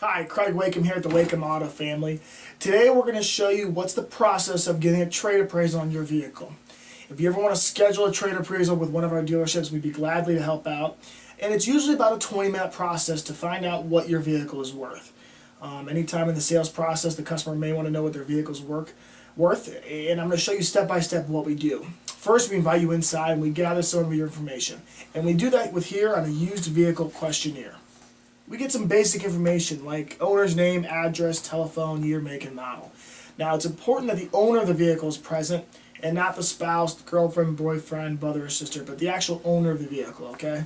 Hi, Craig Waikem here at the Waikem Auto family. Today we're going to show you what's the process of getting a trade appraisal on your vehicle. If you ever want to schedule a trade appraisal with one of our dealerships, we'd be gladly to help out. And it's usually about a 20-minute process to find out what your vehicle is worth. Anytime in the sales process, the customer may want to know what their vehicle's worth, and I'm going to show you step by step what we do. First, we invite you inside and we gather some of your information. And we do that with here on a used vehicle questionnaire. We get some basic information like owner's name, address, telephone, year, make, and model. Now, it's important that the owner of the vehicle is present and not the spouse, the girlfriend, boyfriend, brother, or sister, but the actual owner of the vehicle, okay?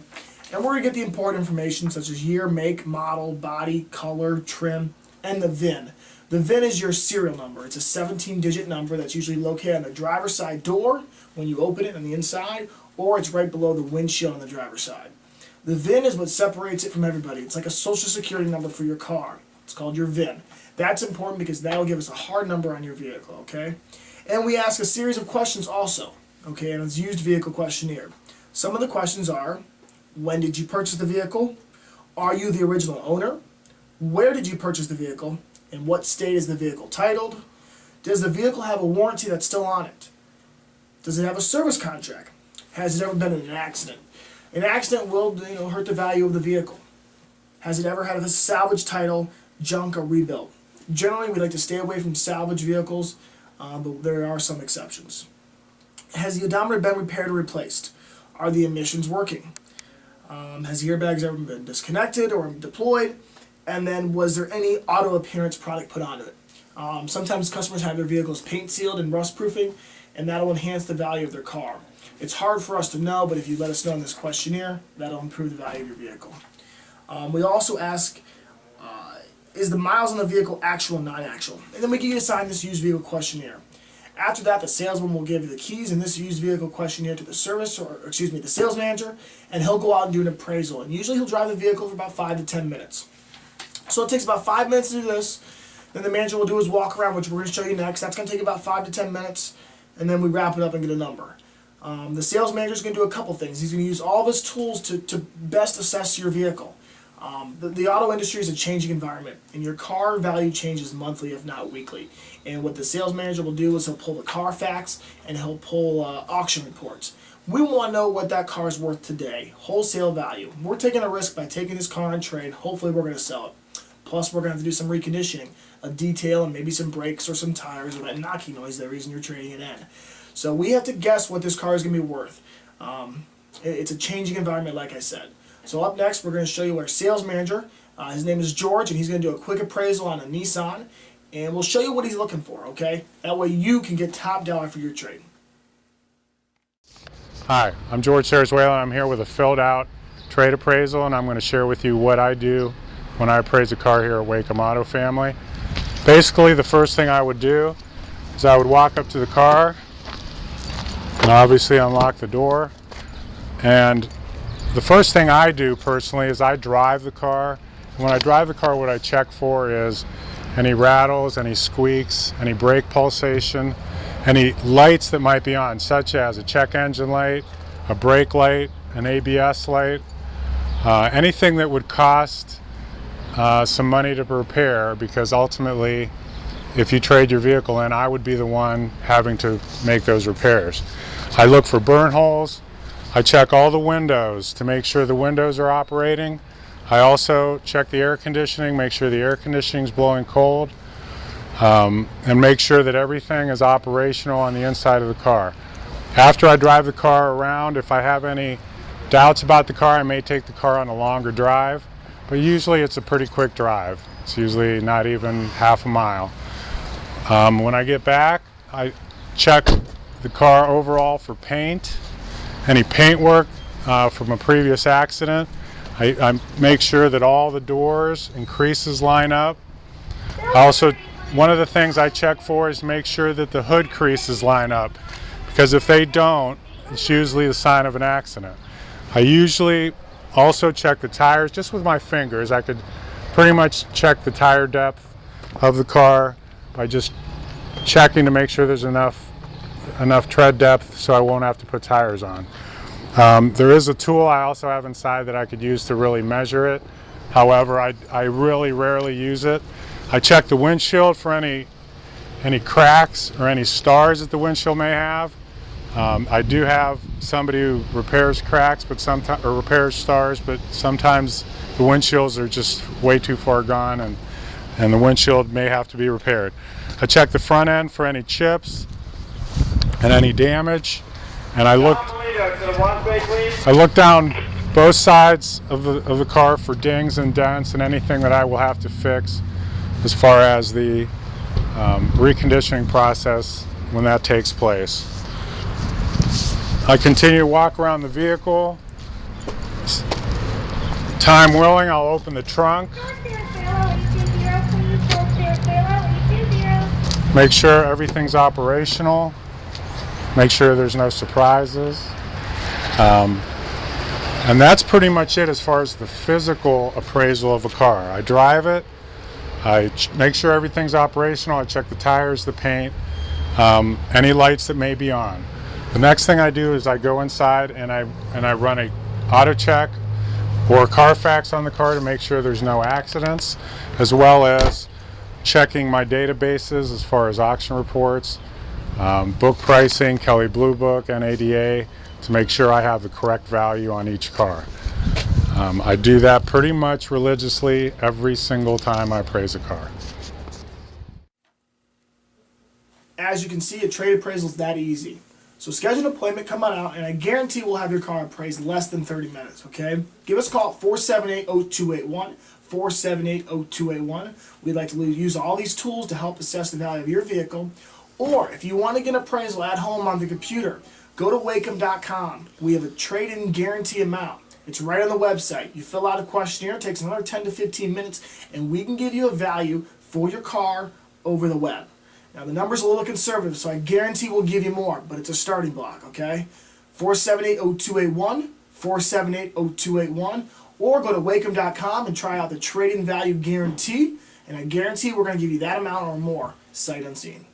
And we're going to get the important information such as year, make, model, body, color, trim, and the VIN. The VIN is your serial number. It's a 17-digit number that's usually located on the driver's side door when you open it on the inside, or it's right below the windshield on the driver's side. The VIN is what separates it from everybody. It's like a social security number for your car. It's called your VIN. That's important because that will give us a hard number on your vehicle, okay? And we ask a series of questions also, okay, and it's used vehicle questionnaire. Some of the questions are, when did you purchase the vehicle? Are you the original owner? Where did you purchase the vehicle? In what state is the vehicle titled? Does the vehicle have a warranty that's still on it? Does it have a service contract? Has it ever been in an accident? An accident will, hurt the value of the vehicle. Has it ever had a salvage title, junk, or rebuilt? Generally, we like to stay away from salvage vehicles, but there are some exceptions. Has the odometer been repaired or replaced? Are the emissions working? Has the airbags ever been disconnected or deployed? And then, was there any auto appearance product put onto it? Sometimes customers have their vehicles paint sealed and rust proofing, and that'll enhance the value of their car. It's hard for us to know, but if you let us know in this questionnaire, that'll improve the value of your vehicle. We also ask, is the miles on the vehicle actual or non-actual? And then we can assign this used vehicle questionnaire. After that, the salesman will give you the keys in this used vehicle questionnaire to the the sales manager, and he'll go out and do an appraisal. And usually he'll drive the vehicle for about 5 to 10 minutes. So it takes about 5 minutes to do this. Then the manager will do his walk around, which we're going to show you next. That's going to take about 5 to 10 minutes, and then we wrap it up and get a number. The sales manager is going to do a couple things. He's going to use all of his tools to best assess your vehicle. The auto industry is a changing environment, and your car value changes monthly, if not weekly. And what the sales manager will do is he'll pull the Carfax and he'll pull auction reports. We want to know what that car is worth today, wholesale value. We're taking a risk by taking this car on trade. Hopefully we're going to sell it. Plus we're going to have to do some reconditioning, a detail, and maybe some brakes or some tires or that knocking noise, the reason you're trading it in. So we have to guess what this car is going to be worth. It's a changing environment, like I said. So up next, we're going to show you our sales manager. His name is George, and he's going to do a quick appraisal on a Nissan, and we'll show you what he's looking for, okay? That way you can get top dollar for your trade. Hi, I'm George Saraswell. I'm here with a filled out trade appraisal, and I'm going to share with you what I do when I appraise a car here at Waikem Auto Family. Basically, the first thing I would do is I would walk up to the car and obviously unlock the door. And the first thing I do personally is I drive the car. And when I drive the car, what I check for is any rattles, any squeaks, any brake pulsation, any lights that might be on, such as a check engine light, a brake light, an ABS light, anything that would cost some money to repair, because ultimately if you trade your vehicle in, I would be the one having to make those repairs. I look for burn holes. I check all the windows to make sure the windows are operating. I also check the air conditioning, make sure the air conditioning is blowing cold, and make sure that everything is operational on the inside of the car. After I drive the car around, if I have any doubts about the car, I may take the car on a longer drive, but usually it's a pretty quick drive. It's usually not even half a mile. When I get back, I check the car overall for paint, any paint work from a previous accident. I make sure that all the doors and creases line up. One of the things I check for is make sure that the hood creases line up, because if they don't, it's usually a sign of an accident. I usually also check the tires just with my fingers. I could pretty much check the tire depth of the car by just checking to make sure there's enough tread depth so I won't have to put tires on. There is a tool I also have inside that I could use to really measure it However, I really rarely use it. I check the windshield for any cracks or any stars that the windshield may have. I do have somebody who repairs cracks, but sometimes, or repairs stars, but sometimes the windshields are just way too far gone, and the windshield may have to be repaired. I check the front end for any chips and any damage, and I look down both sides of the car for dings and dents and anything that I will have to fix as far as the reconditioning process when that takes place. I continue to walk around the vehicle. Time willing, I'll open the trunk. Make sure everything's operational. Make sure there's no surprises. And that's pretty much it as far as the physical appraisal of a car. I drive it. I make sure everything's operational. I check the tires, the paint, any lights that may be on. The next thing I do is I go inside and I run a auto check or Carfax on the car to make sure there's no accidents, as well as checking my databases as far as auction reports, book pricing, Kelley Blue Book, NADA, to make sure I have the correct value on each car. I do that pretty much religiously every single time I appraise a car. As you can see, a trade appraisal is that easy. So schedule an appointment, come on out, and I guarantee we'll have your car appraised in less than 30 minutes, okay? Give us a call at 478-0281, 478-0281. We'd like to use all these tools to help assess the value of your vehicle. Or if you want to get an appraisal at home on the computer, go to Waikem.com. We have a trade-in guarantee amount. It's right on the website. You fill out a questionnaire, it takes another 10 to 15 minutes, and we can give you a value for your car over the web. Now the number's a little conservative, so I guarantee we'll give you more, but it's a starting block, okay? 478-0281, 478-0281, or go to Waikem.com and try out the trade-in value guarantee, and I guarantee we're going to give you that amount or more, sight unseen.